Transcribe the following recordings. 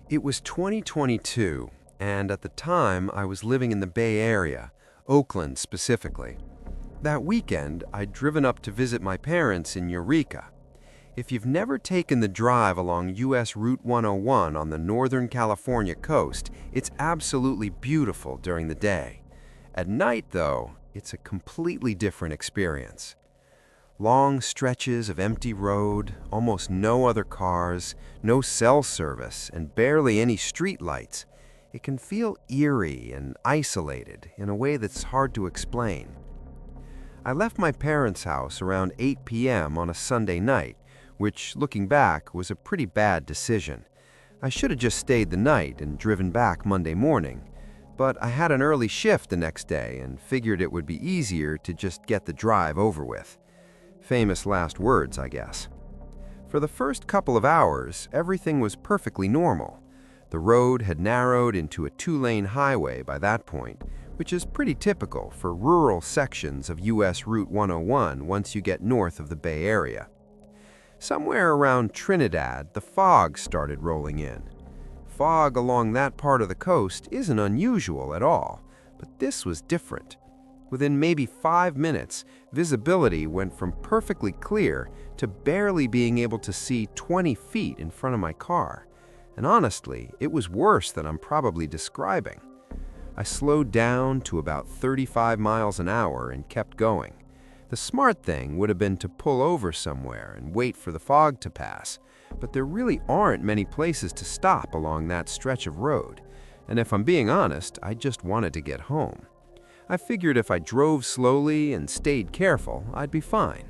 It was 2022, and at the time I was living in the Bay Area, Oakland specifically. That weekend, I'd driven up to visit my parents in Eureka. If you've never taken the drive along US Route 101 on the Northern California coast, it's absolutely beautiful during the day. At night, though, it's a completely different experience. Long stretches of empty road, almost no other cars, no cell service, and barely any street lights. It can feel eerie and isolated in a way that's hard to explain. I left my parents' house around 8 p.m. on a Sunday night, which, looking back, was a pretty bad decision. I should have just stayed the night and driven back Monday morning, but I had an early shift the next day and figured it would be easier to just get the drive over with. Famous last words, I guess. For the first couple of hours, everything was perfectly normal. The road had narrowed into a two-lane highway by that point, which is pretty typical for rural sections of US Route 101 once you get north of the Bay Area. Somewhere around Trinidad, the fog started rolling in. Fog along that part of the coast isn't unusual at all, but this was different. Within maybe 5 minutes, visibility went from perfectly clear to barely being able to see 20 feet in front of my car. And honestly, it was worse than I'm probably describing. I slowed down to about 35 miles an hour and kept going. The smart thing would have been to pull over somewhere and wait for the fog to pass, but there really aren't many places to stop along that stretch of road. And if I'm being honest, I just wanted to get home. I figured if I drove slowly and stayed careful, I'd be fine.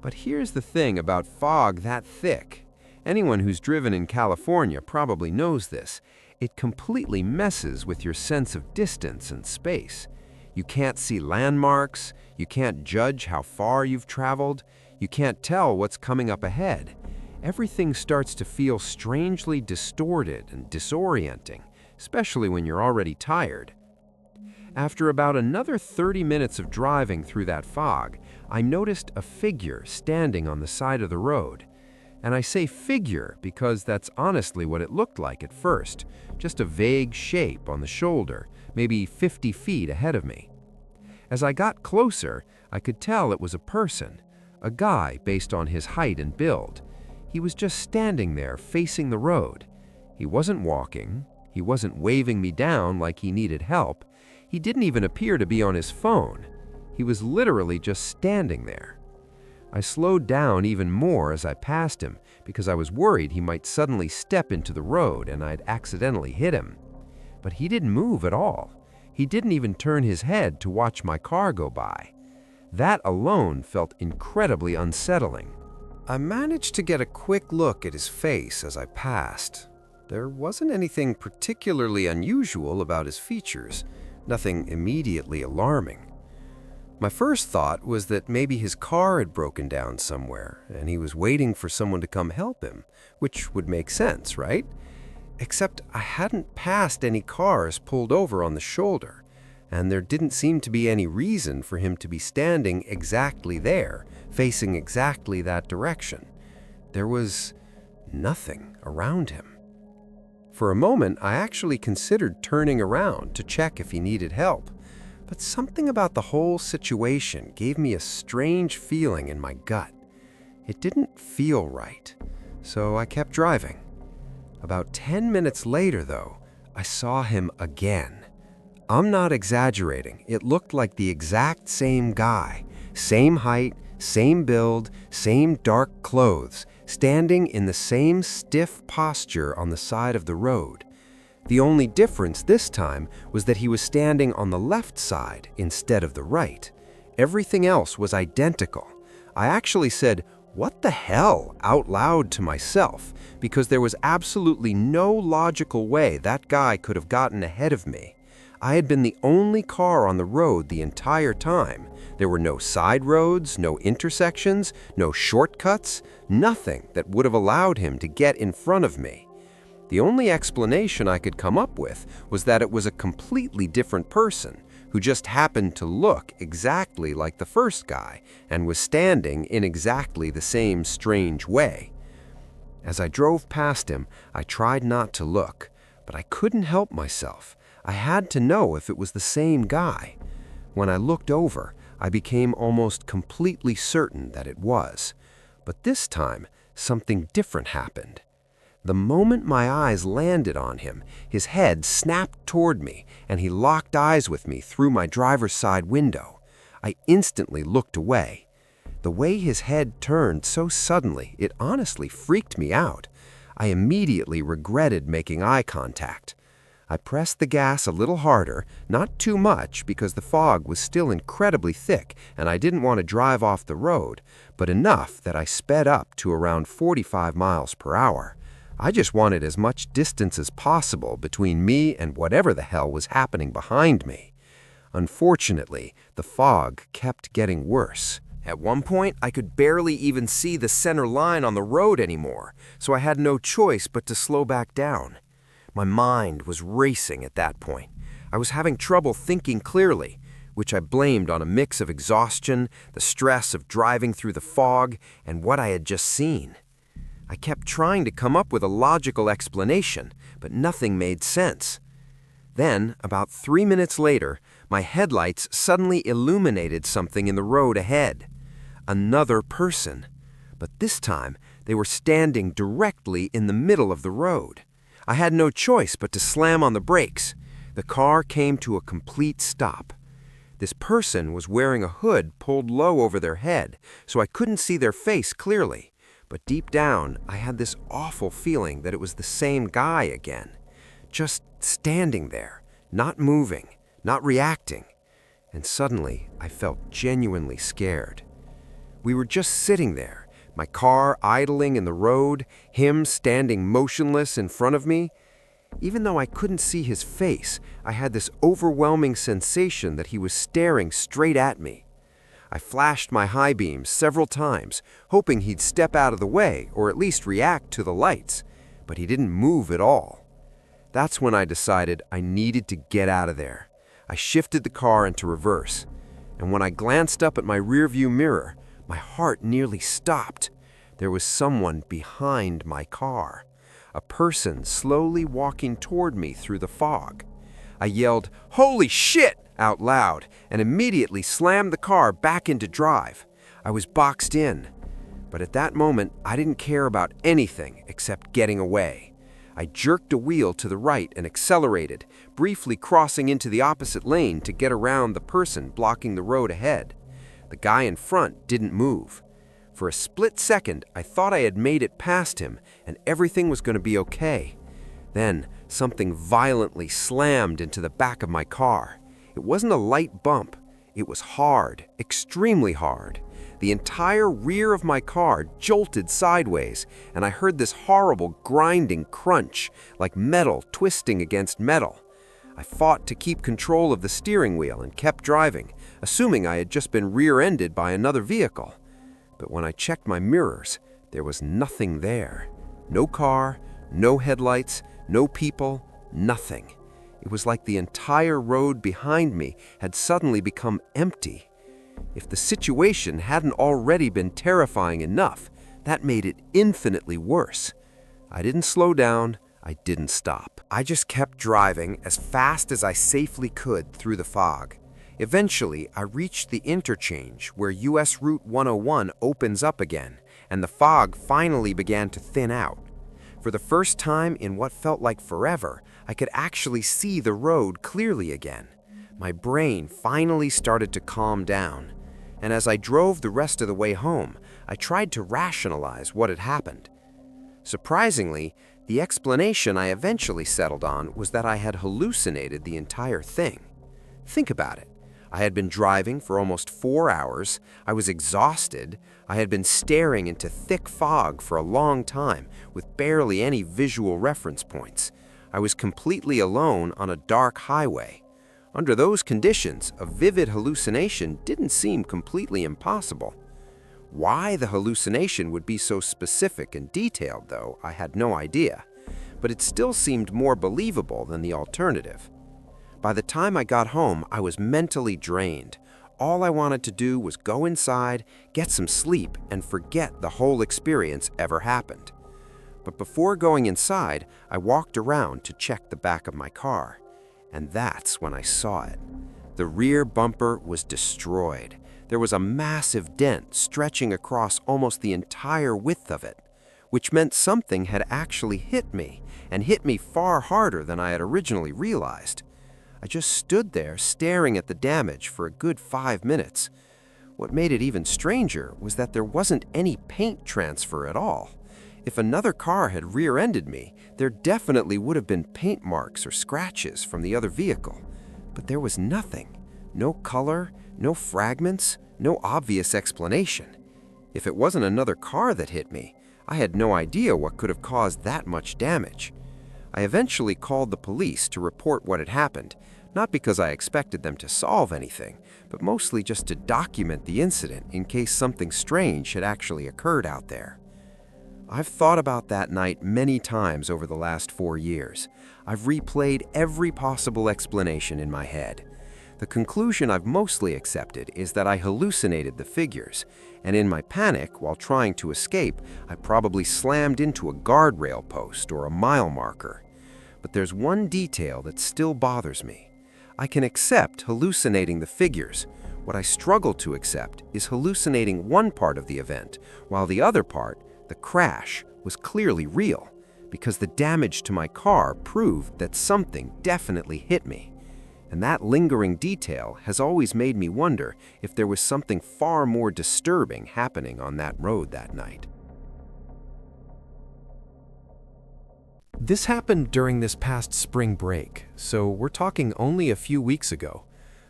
But here's the thing about fog that thick. Anyone who's driven in California probably knows this. It completely messes with your sense of distance and space. You can't see landmarks, you can't judge how far you've traveled, you can't tell what's coming up ahead. Everything starts to feel strangely distorted and disorienting, especially when you're already tired. After about another 30 minutes of driving through that fog, I noticed a figure standing on the side of the road. And I say figure because that's honestly what it looked like at first, just a vague shape on the shoulder, maybe 50 feet ahead of me. As I got closer, I could tell it was a person, a guy based on his height and build. He was just standing there facing the road. He wasn't walking, he wasn't waving me down like he needed help. He didn't even appear to be on his phone. He was literally just standing there. I slowed down even more as I passed him because I was worried he might suddenly step into the road and I'd accidentally hit him. But he didn't move at all. He didn't even turn his head to watch my car go by. That alone felt incredibly unsettling. I managed to get a quick look at his face as I passed. There wasn't anything particularly unusual about his features. Nothing immediately alarming. My first thought was that maybe his car had broken down somewhere and he was waiting for someone to come help him, which would make sense, right? Except I hadn't passed any cars pulled over on the shoulder, and there didn't seem to be any reason for him to be standing exactly there, facing exactly that direction. There was nothing around him. For a moment, I actually considered turning around to check if he needed help, but something about the whole situation gave me a strange feeling in my gut. It didn't feel right, so I kept driving. About 10 minutes later, though, I saw him again. I'm not exaggerating. It looked like the exact same guy, same height, same build, same dark clothes, standing in the same stiff posture on the side of the road. The only difference this time was that he was standing on the left side instead of the right. Everything else was identical. I actually said, "What the hell?" out loud to myself, because there was absolutely no logical way that guy could have gotten ahead of me. I had been the only car on the road the entire time. There were no side roads, no intersections, no shortcuts, nothing that would have allowed him to get in front of me. The only explanation I could come up with was that it was a completely different person who just happened to look exactly like the first guy and was standing in exactly the same strange way. As I drove past him, I tried not to look, but I couldn't help myself. I had to know if it was the same guy. When I looked over, I became almost completely certain that it was. But this time, something different happened. The moment my eyes landed on him, his head snapped toward me, and he locked eyes with me through my driver's side window. I instantly looked away. The way his head turned so suddenly, it honestly freaked me out. I immediately regretted making eye contact. I pressed the gas a little harder, not too much because the fog was still incredibly thick and I didn't want to drive off the road, but enough that I sped up to around 45 miles per hour. I just wanted as much distance as possible between me and whatever the hell was happening behind me. Unfortunately, the fog kept getting worse. At one point, I could barely even see the center line on the road anymore, so I had no choice but to slow back down. My mind was racing at that point. I was having trouble thinking clearly, which I blamed on a mix of exhaustion, the stress of driving through the fog, and what I had just seen. I kept trying to come up with a logical explanation, but nothing made sense. Then, about 3 minutes later, my headlights suddenly illuminated something in the road ahead. Another person. But this time, they were standing directly in the middle of the road. I had no choice but to slam on the brakes. The car came to a complete stop. This person was wearing a hood pulled low over their head, so I couldn't see their face clearly. But deep down, I had this awful feeling that it was the same guy again. Just standing there, not moving, not reacting. And suddenly, I felt genuinely scared. We were just sitting there, my car idling in the road, him standing motionless in front of me. Even though I couldn't see his face, I had this overwhelming sensation that he was staring straight at me. I flashed my high beams several times, hoping he'd step out of the way or at least react to the lights, but he didn't move at all. That's when I decided I needed to get out of there. I shifted the car into reverse, and when I glanced up at my rearview mirror, my heart nearly stopped. There was someone behind my car, a person slowly walking toward me through the fog. I yelled, "Holy shit!" out loud and immediately slammed the car back into drive. I was boxed in, but at that moment, I didn't care about anything except getting away. I jerked a wheel to the right and accelerated, briefly crossing into the opposite lane to get around the person blocking the road ahead. The guy in front didn't move. For a split second, I thought I had made it past him and everything was going to be okay. Then, something violently slammed into the back of my car. It wasn't a light bump. It was hard, extremely hard. The entire rear of my car jolted sideways, and I heard this horrible grinding crunch, like metal twisting against metal. I fought to keep control of the steering wheel and kept driving, assuming I had just been rear-ended by another vehicle. But when I checked my mirrors, there was nothing there. No car, no headlights, no people, nothing. It was like the entire road behind me had suddenly become empty. If the situation hadn't already been terrifying enough, that made it infinitely worse. I didn't slow down. I didn't stop. I just kept driving as fast as I safely could through the fog. Eventually, I reached the interchange where US Route 101 opens up again, and the fog finally began to thin out. For the first time in what felt like forever, I could actually see the road clearly again. My brain finally started to calm down, and as I drove the rest of the way home, I tried to rationalize what had happened. Surprisingly, the explanation I eventually settled on was that I had hallucinated the entire thing. Think about it. I had been driving for almost 4 hours, I was exhausted, I had been staring into thick fog for a long time with barely any visual reference points. I was completely alone on a dark highway. Under those conditions, a vivid hallucination didn't seem completely impossible. Why the hallucination would be so specific and detailed, though, I had no idea, but it still seemed more believable than the alternative. By the time I got home, I was mentally drained. All I wanted to do was go inside, get some sleep, and forget the whole experience ever happened. But before going inside, I walked around to check the back of my car. And that's when I saw it. The rear bumper was destroyed. There was a massive dent stretching across almost the entire width of it, which meant something had actually hit me, and hit me far harder than I had originally realized. I just stood there staring at the damage for a good 5 minutes. What made it even stranger was that there wasn't any paint transfer at all. If another car had rear-ended me, there definitely would have been paint marks or scratches from the other vehicle. But there was nothing. No color, no fragments, no obvious explanation. If it wasn't another car that hit me, I had no idea what could have caused that much damage. I eventually called the police to report what had happened, not because I expected them to solve anything, but mostly just to document the incident in case something strange had actually occurred out there. I've thought about that night many times over the last 4 years. I've replayed every possible explanation in my head. The conclusion I've mostly accepted is that I hallucinated the figures, and in my panic, while trying to escape, I probably slammed into a guardrail post or a mile marker. But there's one detail that still bothers me. I can accept hallucinating the figures. What I struggle to accept is hallucinating one part of the event, while the other part, the crash, was clearly real, because the damage to my car proved that something definitely hit me. And that lingering detail has always made me wonder if there was something far more disturbing happening on that road that night. This happened during this past spring break, so we're talking only a few weeks ago.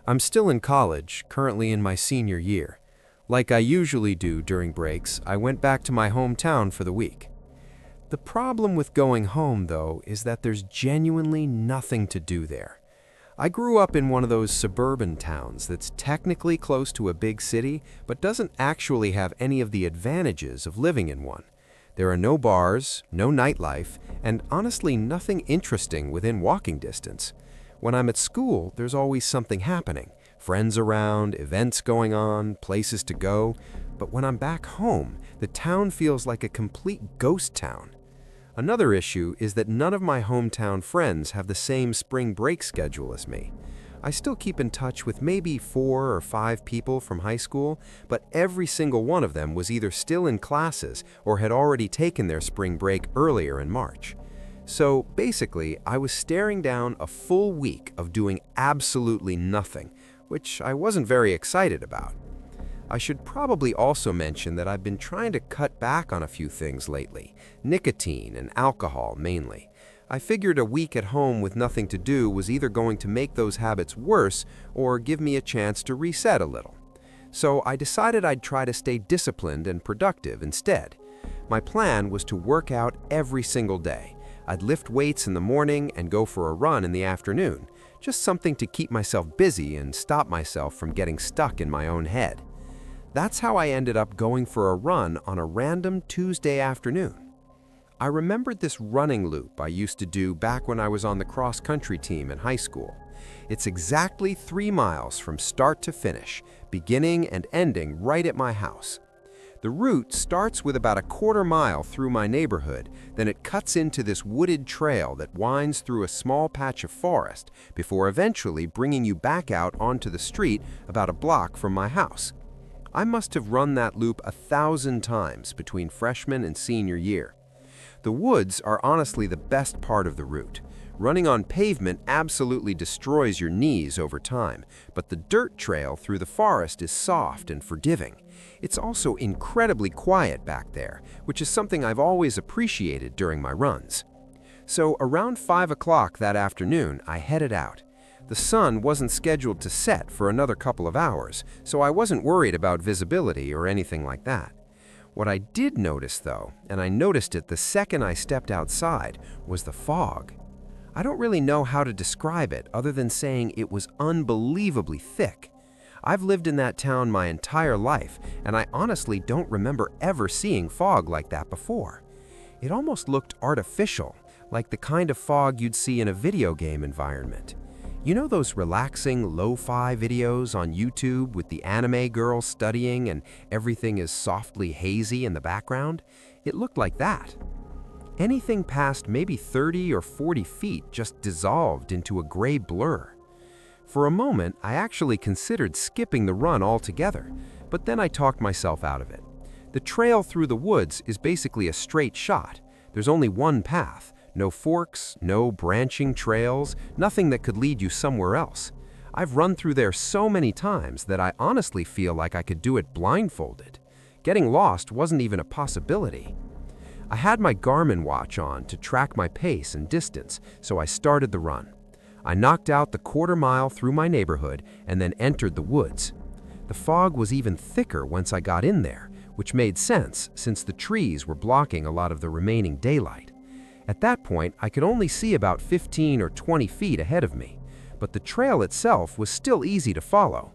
I'm still in college, currently in my senior year. Like I usually do during breaks, I went back to my hometown for the week. The problem with going home, though, is that there's genuinely nothing to do there. I grew up in one of those suburban towns that's technically close to a big city, but doesn't actually have any of the advantages of living in one. There are no bars, no nightlife, and honestly nothing interesting within walking distance. When I'm at school, there's always something happening. Friends around, events going on, places to go. But when I'm back home, the town feels like a complete ghost town. Another issue is that none of my hometown friends have the same spring break schedule as me. I still keep in touch with maybe 4 or 5 people from high school, but every single one of them was either still in classes or had already taken their spring break earlier in March. So basically, I was staring down a full week of doing absolutely nothing, which I wasn't very excited about. I should probably also mention that I've been trying to cut back on a few things lately, nicotine and alcohol mainly. I figured a week at home with nothing to do was either going to make those habits worse or give me a chance to reset a little. So I decided I'd try to stay disciplined and productive instead. My plan was to work out every single day. I'd lift weights in the morning and go for a run in the afternoon, just something to keep myself busy and stop myself from getting stuck in my own head. That's how I ended up going for a run on a random Tuesday afternoon. I remembered this running loop I used to do back when I was on the cross-country team in high school. It's exactly 3 miles from start to finish, beginning and ending right at my house. The route starts with about a 1/4 mile through my neighborhood, then it cuts into this wooded trail that winds through a small patch of forest before eventually bringing you back out onto the street about a block from my house. I must have run that loop 1,000 times between freshman and senior year. The woods are honestly the best part of the route. Running on pavement absolutely destroys your knees over time, but the dirt trail through the forest is soft and forgiving. It's also incredibly quiet back there, which is something I've always appreciated during my runs. So around 5 o'clock that afternoon, I headed out. The sun wasn't scheduled to set for another couple of hours, so I wasn't worried about visibility or anything like that. What I did notice, though, and I noticed it the second I stepped outside, was the fog. I don't really know how to describe it other than saying it was unbelievably thick. I've lived in that town my entire life, and I honestly don't remember ever seeing fog like that before. It almost looked artificial, like the kind of fog you'd see in a video game environment. You know those relaxing lo-fi videos on YouTube with the anime girl studying and everything is softly hazy in the background? It looked like that. Anything past maybe 30 or 40 feet just dissolved into a gray blur. For a moment, I actually considered skipping the run altogether, but then I talked myself out of it. The trail through the woods is basically a straight shot. There's only one path, no forks, no branching trails, nothing that could lead you somewhere else. I've run through there so many times that I honestly feel like I could do it blindfolded. Getting lost wasn't even a possibility. I had my Garmin watch on to track my pace and distance, so I started the run. I knocked out the quarter-mile through my neighborhood and then entered the woods. The fog was even thicker once I got in there, which made sense since the trees were blocking a lot of the remaining daylight. At that point, I could only see about 15 or 20 feet ahead of me, but the trail itself was still easy to follow.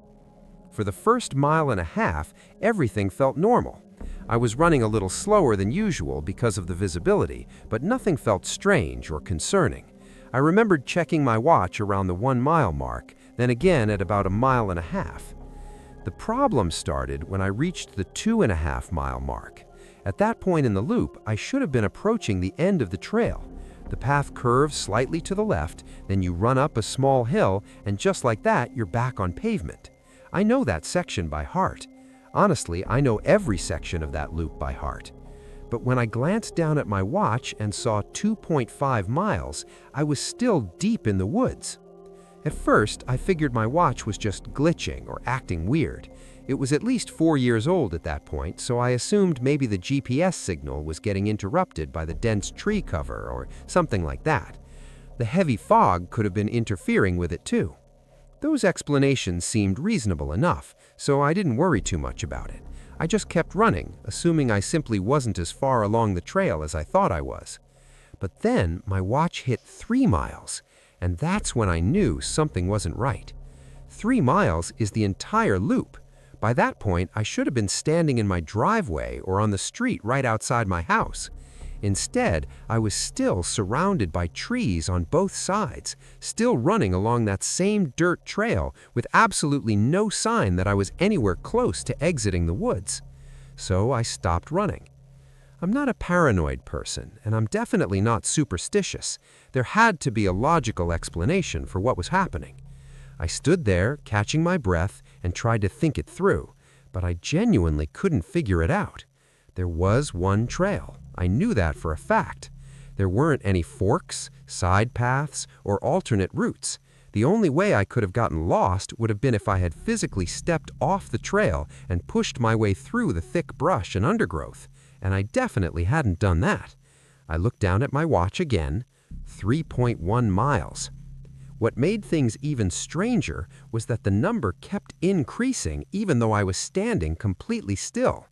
For the first mile and a half, everything felt normal. I was running a little slower than usual because of the visibility, but nothing felt strange or concerning. I remembered checking my watch around the 1 mile mark, then again at about a mile and a half. The problem started when I reached the 2.5 mile mark. At that point in the loop, I should have been approaching the end of the trail. The path curves slightly to the left, then you run up a small hill, and just like that, you're back on pavement. I know that section by heart. Honestly, I know every section of that loop by heart. But when I glanced down at my watch and saw 2.5 miles, I was still deep in the woods. At first, I figured my watch was just glitching or acting weird. It was at least 4 years old at that point, so I assumed maybe the GPS signal was getting interrupted by the dense tree cover or something like that. The heavy fog could have been interfering with it too. Those explanations seemed reasonable enough, so I didn't worry too much about it. I just kept running, assuming I simply wasn't as far along the trail as I thought I was. But then my watch hit 3 miles, and that's when I knew something wasn't right. 3 miles is the entire loop. By that point, I should have been standing in my driveway or on the street right outside my house. Instead, I was still surrounded by trees on both sides, still running along that same dirt trail with absolutely no sign that I was anywhere close to exiting the woods. So I stopped running. I'm not a paranoid person, and I'm definitely not superstitious. There had to be a logical explanation for what was happening. I stood there, catching my breath, and tried to think it through, but I genuinely couldn't figure it out. There was one trail. I knew that for a fact. There weren't any forks, side paths, or alternate routes. The only way I could have gotten lost would have been if I had physically stepped off the trail and pushed my way through the thick brush and undergrowth, and I definitely hadn't done that. I looked down at my watch again, 3.1 miles. What made things even stranger was that the number kept increasing even though I was standing completely still.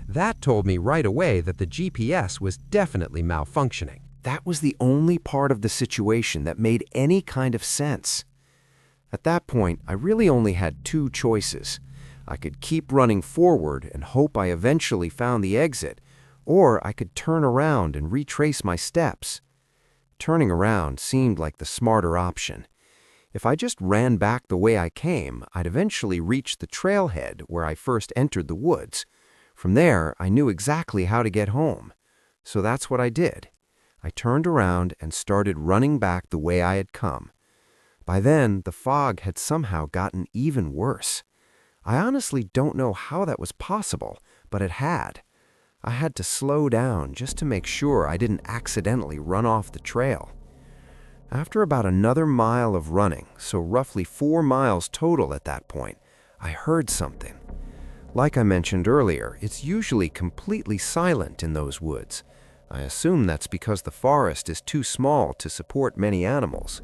That told me right away that the GPS was definitely malfunctioning. That was the only part of the situation that made any kind of sense. At that point, I really only had 2 choices. I could keep running forward and hope I eventually found the exit, or I could turn around and retrace my steps. Turning around seemed like the smarter option. If I just ran back the way I came, I'd eventually reach the trailhead where I first entered the woods. From there, I knew exactly how to get home. So that's what I did. I turned around and started running back the way I had come. By then, the fog had somehow gotten even worse. I honestly don't know how that was possible, but it had. I had to slow down just to make sure I didn't accidentally run off the trail. After about another mile of running, so roughly 4 miles total at that point, I heard something. Like I mentioned earlier, it's usually completely silent in those woods. I assume that's because the forest is too small to support many animals.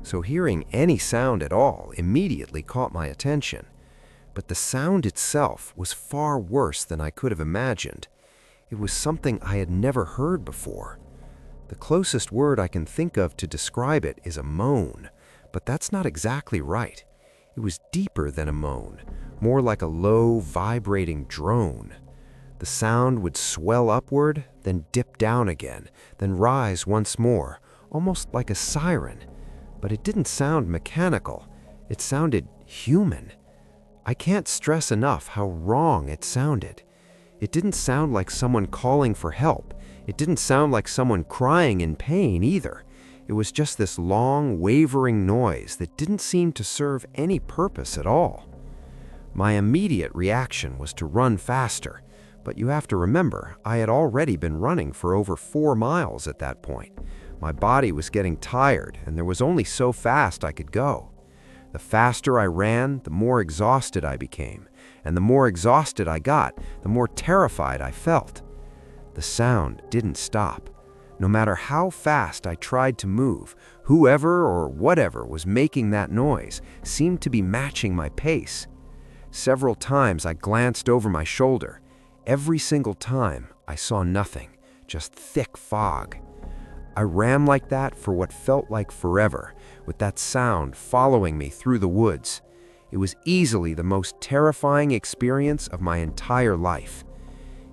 So hearing any sound at all immediately caught my attention. But the sound itself was far worse than I could have imagined. It was something I had never heard before. The closest word I can think of to describe it is a moan, but that's not exactly right. It was deeper than a moan, more like a low, vibrating drone. The sound would swell upward, then dip down again, then rise once more, almost like a siren. But it didn't sound mechanical. It sounded human. I can't stress enough how wrong it sounded. It didn't sound like someone calling for help. It didn't sound like someone crying in pain either. It was just this long, wavering noise that didn't seem to serve any purpose at all. My immediate reaction was to run faster, but you have to remember, I had already been running for over 4 miles at that point. My body was getting tired, and there was only so fast I could go. The faster I ran, the more exhausted I became, and the more exhausted I got, the more terrified I felt. The sound didn't stop. No matter how fast I tried to move, whoever or whatever was making that noise seemed to be matching my pace. Several times I glanced over my shoulder. Every single time I saw nothing, just thick fog. I ran like that for what felt like forever, with that sound following me through the woods. It was easily the most terrifying experience of my entire life.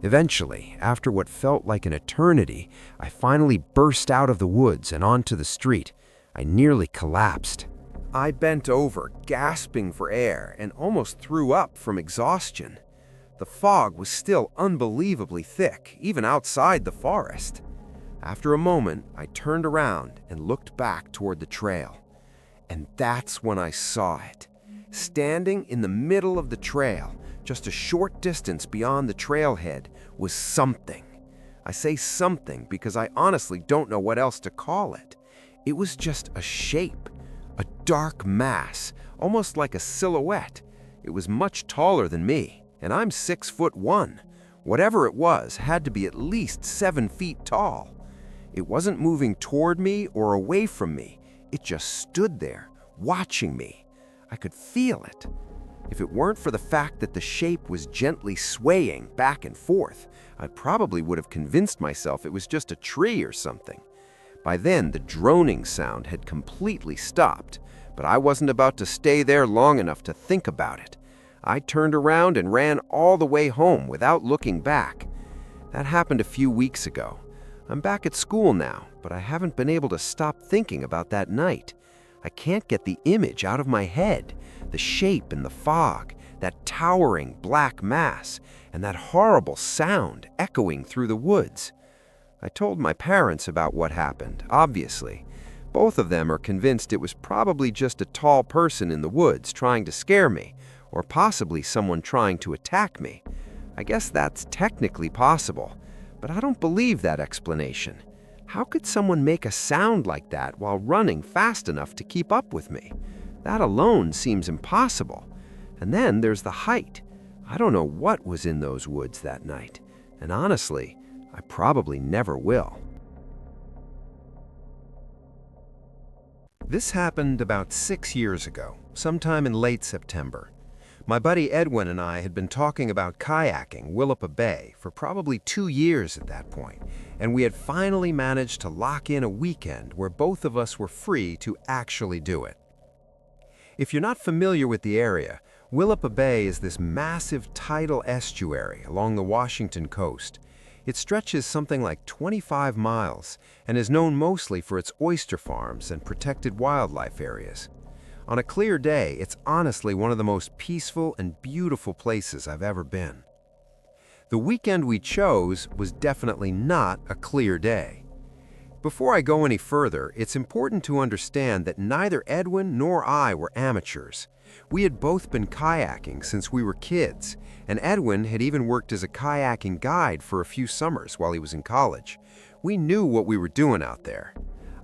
Eventually, after what felt like an eternity, I finally burst out of the woods and onto the street. I nearly collapsed. I bent over, gasping for air, and almost threw up from exhaustion. The fog was still unbelievably thick, even outside the forest. After a moment, I turned around and looked back toward the trail. And that's when I saw it. Standing in the middle of the trail, just a short distance beyond the trailhead, was something. I say something because I honestly don't know what else to call it. It was just a shape, a dark mass, almost like a silhouette. It was much taller than me, and I'm 6'1". Whatever it was had to be at least 7 feet tall. It wasn't moving toward me or away from me. It just stood there, watching me. I could feel it. If it weren't for the fact that the shape was gently swaying back and forth, I probably would have convinced myself it was just a tree or something. By then, the droning sound had completely stopped, but I wasn't about to stay there long enough to think about it. I turned around and ran all the way home without looking back. That happened a few weeks ago. I'm back at school now, but I haven't been able to stop thinking about that night. I can't get the image out of my head. The shape in the fog, that towering black mass, and that horrible sound echoing through the woods. I told my parents about what happened, obviously. Both of them are convinced it was probably just a tall person in the woods trying to scare me, or possibly someone trying to attack me. I guess that's technically possible, but I don't believe that explanation. How could someone make a sound like that while running fast enough to keep up with me? That alone seems impossible. And then there's the height. I don't know what was in those woods that night, and honestly, I probably never will. This happened about 6 years ago, sometime in late September. My buddy Edwin and I had been talking about kayaking Willapa Bay for probably 2 years at that point, and we had finally managed to lock in a weekend where both of us were free to actually do it. If you're not familiar with the area, Willapa Bay is this massive tidal estuary along the Washington coast. It stretches something like 25 miles and is known mostly for its oyster farms and protected wildlife areas. On a clear day, it's honestly one of the most peaceful and beautiful places I've ever been. The weekend we chose was definitely not a clear day. Before I go any further, it's important to understand that neither Edwin nor I were amateurs. We had both been kayaking since we were kids, and Edwin had even worked as a kayaking guide for a few summers while he was in college. We knew what we were doing out there.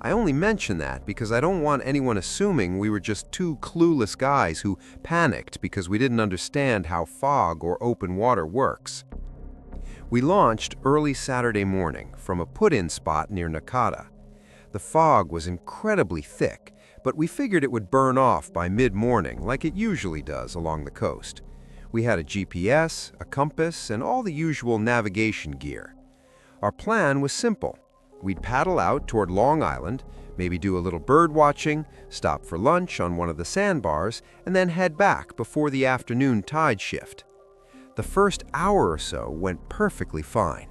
I only mention that because I don't want anyone assuming we were just two clueless guys who panicked because we didn't understand how fog or open water works. We launched early Saturday morning from a put-in spot near Nakata. The fog was incredibly thick, but we figured it would burn off by mid-morning like it usually does along the coast. We had a GPS, a compass, and all the usual navigation gear. Our plan was simple. We'd paddle out toward Long Island, maybe do a little bird watching, stop for lunch on one of the sandbars, and then head back before the afternoon tide shift. The first hour or so went perfectly fine.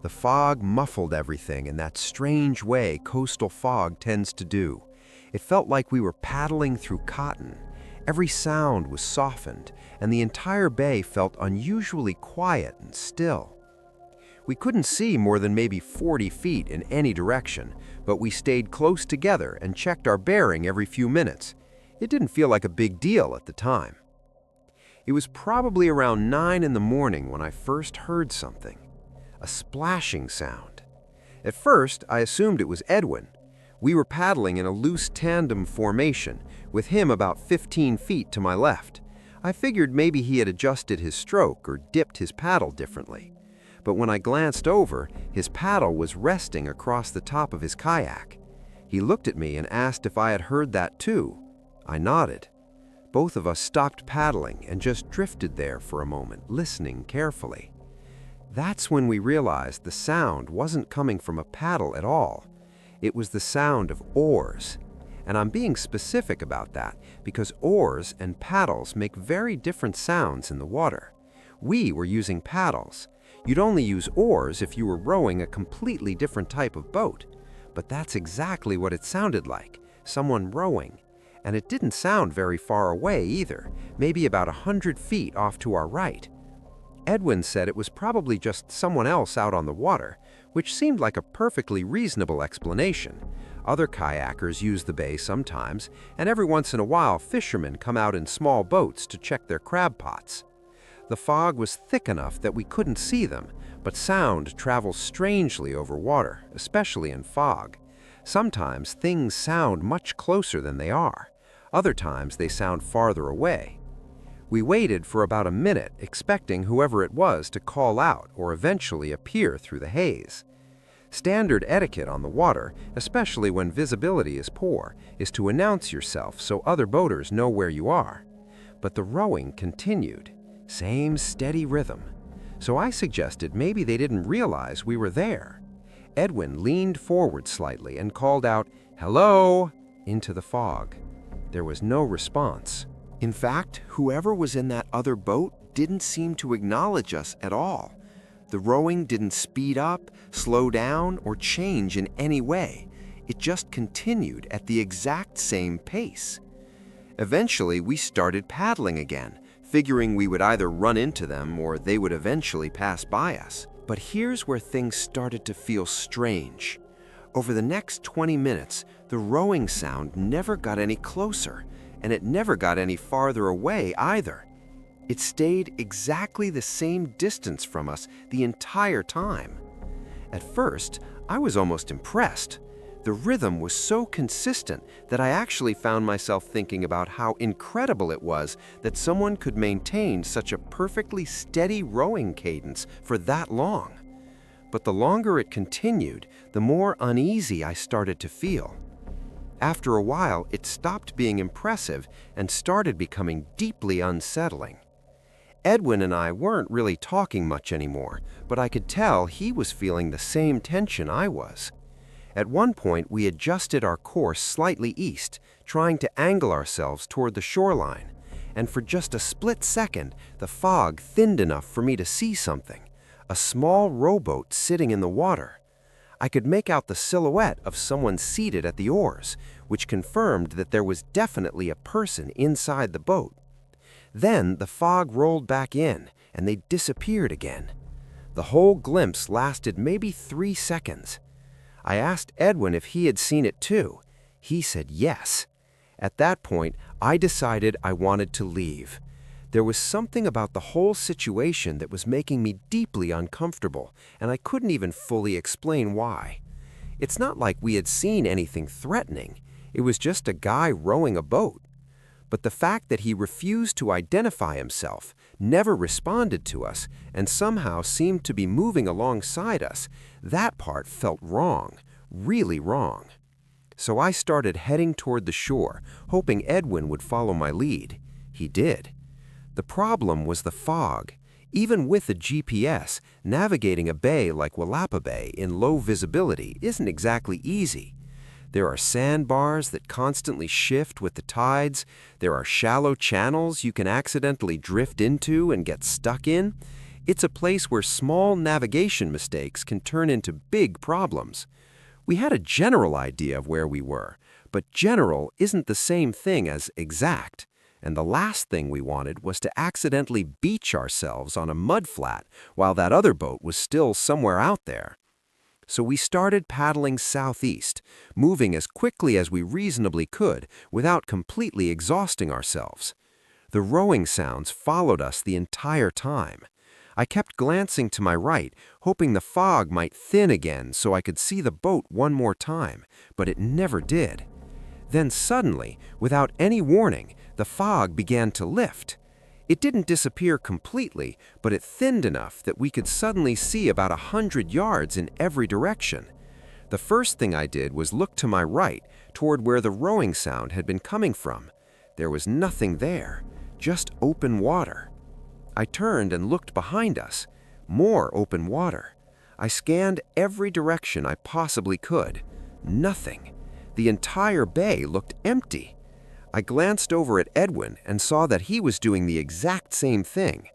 The fog muffled everything in that strange way coastal fog tends to do. It felt like we were paddling through cotton. Every sound was softened, and the entire bay felt unusually quiet and still. We couldn't see more than maybe 40 feet in any direction, but we stayed close together and checked our bearing every few minutes. It didn't feel like a big deal at the time. It was probably around 9 in the morning when I first heard something. A splashing sound. At first, I assumed it was Edwin. We were paddling in a loose tandem formation, with him about 15 feet to my left. I figured maybe he had adjusted his stroke or dipped his paddle differently. But when I glanced over, his paddle was resting across the top of his kayak. He looked at me and asked if I had heard that too. I nodded. Both of us stopped paddling and just drifted there for a moment, listening carefully. That's when we realized the sound wasn't coming from a paddle at all. It was the sound of oars. And I'm being specific about that because oars and paddles make very different sounds in the water. We were using paddles. You'd only use oars if you were rowing a completely different type of boat. But that's exactly what it sounded like, someone rowing. And it didn't sound very far away either, maybe about 100 feet off to our right. Edwin said it was probably just someone else out on the water, which seemed like a perfectly reasonable explanation. Other kayakers use the bay sometimes, and every once in a while fishermen come out in small boats to check their crab pots. The fog was thick enough that we couldn't see them, but sound travels strangely over water, especially in fog. Sometimes things sound much closer than they are. Other times they sound farther away. We waited for about a minute, expecting whoever it was to call out or eventually appear through the haze. Standard etiquette on the water, especially when visibility is poor, is to announce yourself so other boaters know where you are. But the rowing continued. Same steady rhythm. So I suggested maybe they didn't realize we were there. Edwin leaned forward slightly and called out, "Hello!" into the fog. There was no response. In fact, whoever was in that other boat didn't seem to acknowledge us at all. The rowing didn't speed up, slow down, or change in any way. It just continued at the exact same pace. Eventually, we started paddling again, figuring we would either run into them or they would eventually pass by us. But here's where things started to feel strange. Over the next 20 minutes, the rowing sound never got any closer, and it never got any farther away either. It stayed exactly the same distance from us the entire time. At first, I was almost impressed. The rhythm was so consistent that I actually found myself thinking about how incredible it was that someone could maintain such a perfectly steady rowing cadence for that long. But the longer it continued, the more uneasy I started to feel. After a while, it stopped being impressive and started becoming deeply unsettling. Edwin and I weren't really talking much anymore, but I could tell he was feeling the same tension I was. At one point, we adjusted our course slightly east, trying to angle ourselves toward the shoreline, and for just a split second, the fog thinned enough for me to see something, a small rowboat sitting in the water. I could make out the silhouette of someone seated at the oars, which confirmed that there was definitely a person inside the boat. Then the fog rolled back in, and they disappeared again. The whole glimpse lasted maybe 3 seconds. I asked Edwin if he had seen it too. He said yes. At that point, I decided I wanted to leave. There was something about the whole situation that was making me deeply uncomfortable, and I couldn't even fully explain why. It's not like we had seen anything threatening. It was just a guy rowing a boat. But the fact that he refused to identify himself, never responded to us, and somehow seemed to be moving alongside us, that part felt wrong, really wrong. So I started heading toward the shore, hoping Edwin would follow my lead. He did. The problem was the fog. Even with a GPS, navigating a bay like Willapa Bay in low visibility isn't exactly easy. There are sandbars that constantly shift with the tides. There are shallow channels you can accidentally drift into and get stuck in. It's a place where small navigation mistakes can turn into big problems. We had a general idea of where we were, but general isn't the same thing as exact. And the last thing we wanted was to accidentally beach ourselves on a mudflat while that other boat was still somewhere out there. So we started paddling southeast, moving as quickly as we reasonably could without completely exhausting ourselves. The rowing sounds followed us the entire time. I kept glancing to my right, hoping the fog might thin again so I could see the boat one more time, but it never did. Then suddenly, without any warning, the fog began to lift. It didn't disappear completely, but it thinned enough that we could suddenly see about 100 yards in every direction. The first thing I did was look to my right, toward where the rowing sound had been coming from. There was nothing there, just open water. I turned and looked behind us. More open water. I scanned every direction I possibly could. Nothing. The entire bay looked empty. I glanced over at Edwin and saw that he was doing the exact same thing.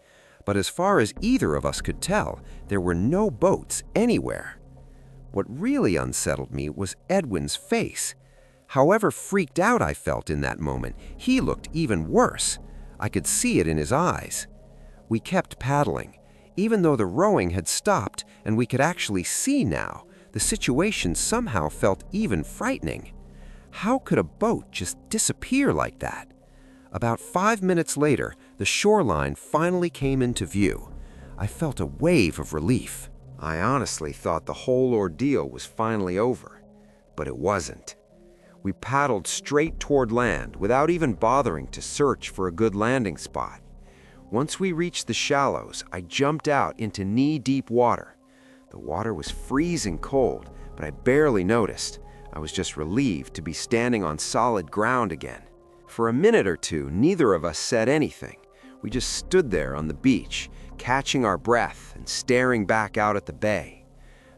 But as far as either of us could tell, there were no boats anywhere. What really unsettled me was Edwin's face. However freaked out I felt in that moment, he looked even worse. I could see it in his eyes. We kept paddling. Even though the rowing had stopped and we could actually see now, the situation somehow felt even frightening. How could a boat just disappear like that? About 5 minutes later, the shoreline finally came into view. I felt a wave of relief. I honestly thought the whole ordeal was finally over, but it wasn't. We paddled straight toward land without even bothering to search for a good landing spot. Once we reached the shallows, I jumped out into knee-deep water. The water was freezing cold, but I barely noticed. I was just relieved to be standing on solid ground again. For a minute or two, neither of us said anything. We just stood there on the beach, catching our breath and staring back out at the bay.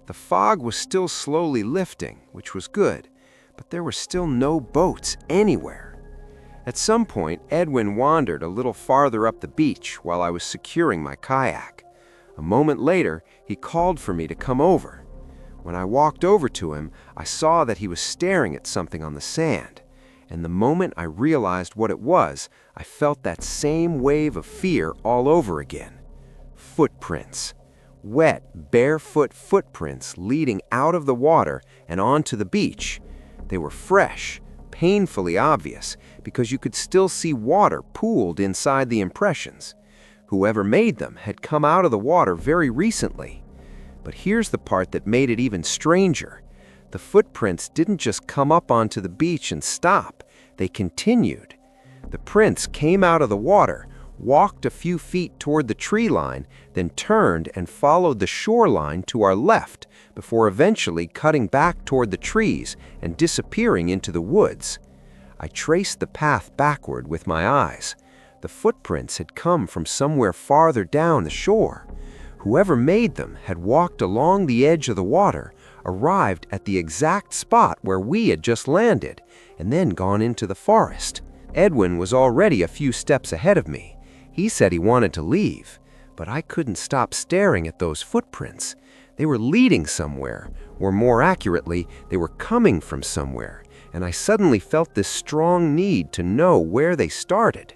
The fog was still slowly lifting, which was good, but there were still no boats anywhere. At some point, Edwin wandered a little farther up the beach while I was securing my kayak. A moment later, he called for me to come over. When I walked over to him, I saw that he was staring at something on the sand. And the moment I realized what it was, I felt that same wave of fear all over again. Footprints. Wet, barefoot footprints leading out of the water and onto the beach. They were fresh, painfully obvious, because you could still see water pooled inside the impressions. Whoever made them had come out of the water very recently. But here's the part that made it even stranger. The footprints didn't just come up onto the beach and stop. They continued. The prints came out of the water, walked a few feet toward the tree line, then turned and followed the shoreline to our left before eventually cutting back toward the trees and disappearing into the woods. I traced the path backward with my eyes. The footprints had come from somewhere farther down the shore. Whoever made them had walked along the edge of the water, arrived at the exact spot where we had just landed, and then gone into the forest. Edwin was already a few steps ahead of me. He said he wanted to leave, but I couldn't stop staring at those footprints. They were leading somewhere, or more accurately, they were coming from somewhere, and I suddenly felt this strong need to know where they started.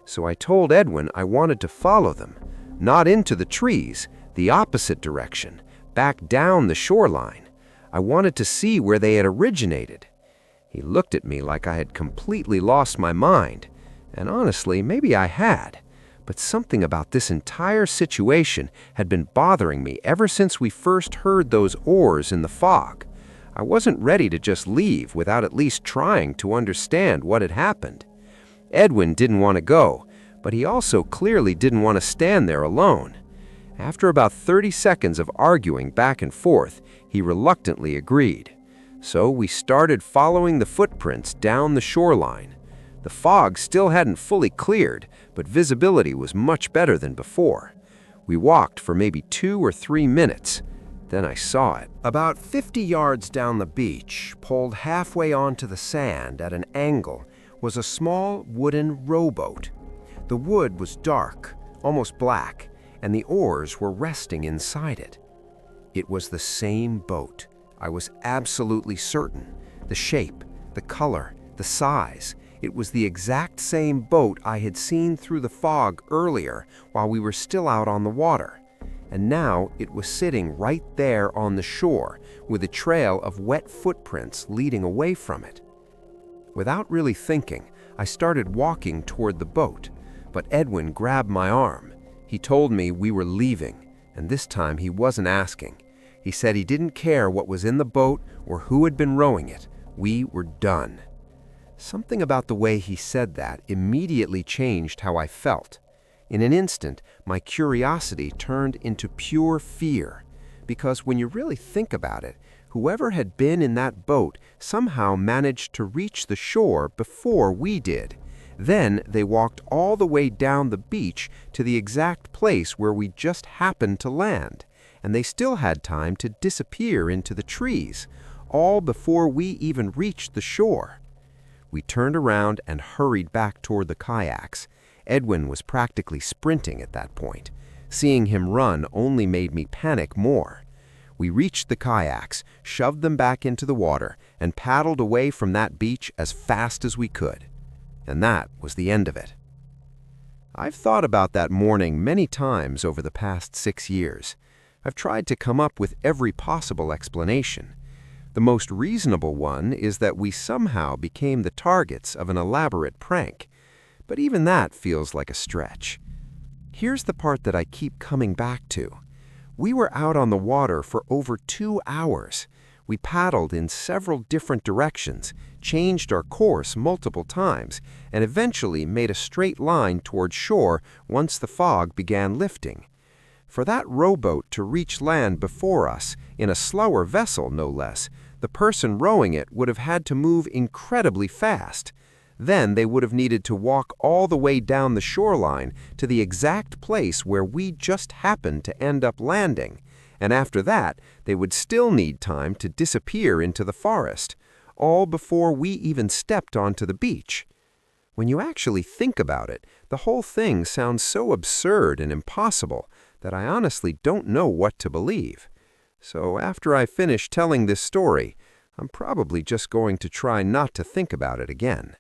So I told Edwin I wanted to follow them, not into the trees, the opposite direction, back down the shoreline. I wanted to see where they had originated. He looked at me like I had completely lost my mind, and honestly, maybe I had. But something about this entire situation had been bothering me ever since we first heard those oars in the fog. I wasn't ready to just leave without at least trying to understand what had happened. Edwin didn't want to go, but he also clearly didn't want to stand there alone. After about 30 seconds of arguing back and forth, he reluctantly agreed. So we started following the footprints down the shoreline. The fog still hadn't fully cleared, but visibility was much better than before. We walked for maybe 2 or 3 minutes. Then I saw it. About 50 yards down the beach, pulled halfway onto the sand at an angle, was a small wooden rowboat. The wood was dark, almost black, and the oars were resting inside it. It was the same boat. I was absolutely certain. The shape, the color, the size. It was the exact same boat I had seen through the fog earlier while we were still out on the water. And now it was sitting right there on the shore with a trail of wet footprints leading away from it. Without really thinking, I started walking toward the boat, but Edwin grabbed my arm. He told me we were leaving, and this time he wasn't asking. He said he didn't care what was in the boat or who had been rowing it. We were done. Something about the way he said that immediately changed how I felt. In an instant, my curiosity turned into pure fear, because when you really think about it, whoever had been in that boat somehow managed to reach the shore before we did. Then they walked all the way down the beach to the exact place where we just happened to land, and they still had time to disappear into the trees, all before we even reached the shore. We turned around and hurried back toward the kayaks. Edwin was practically sprinting at that point. Seeing him run only made me panic more. We reached the kayaks, shoved them back into the water, and paddled away from that beach as fast as we could. And that was the end of it. I've thought about that morning many times over the past 6 years. I've tried to come up with every possible explanation. The most reasonable one is that we somehow became the targets of an elaborate prank. But even that feels like a stretch. Here's the part that I keep coming back to. We were out on the water for over 2 hours. We paddled in several different directions, changed our course multiple times, and eventually made a straight line toward shore once the fog began lifting. For that rowboat to reach land before us, in a slower vessel no less, the person rowing it would have had to move incredibly fast. Then they would have needed to walk all the way down the shoreline to the exact place where we just happened to end up landing. And after that, they would still need time to disappear into the forest, all before we even stepped onto the beach. When you actually think about it, the whole thing sounds so absurd and impossible that I honestly don't know what to believe. So after I finish telling this story, I'm probably just going to try not to think about it again.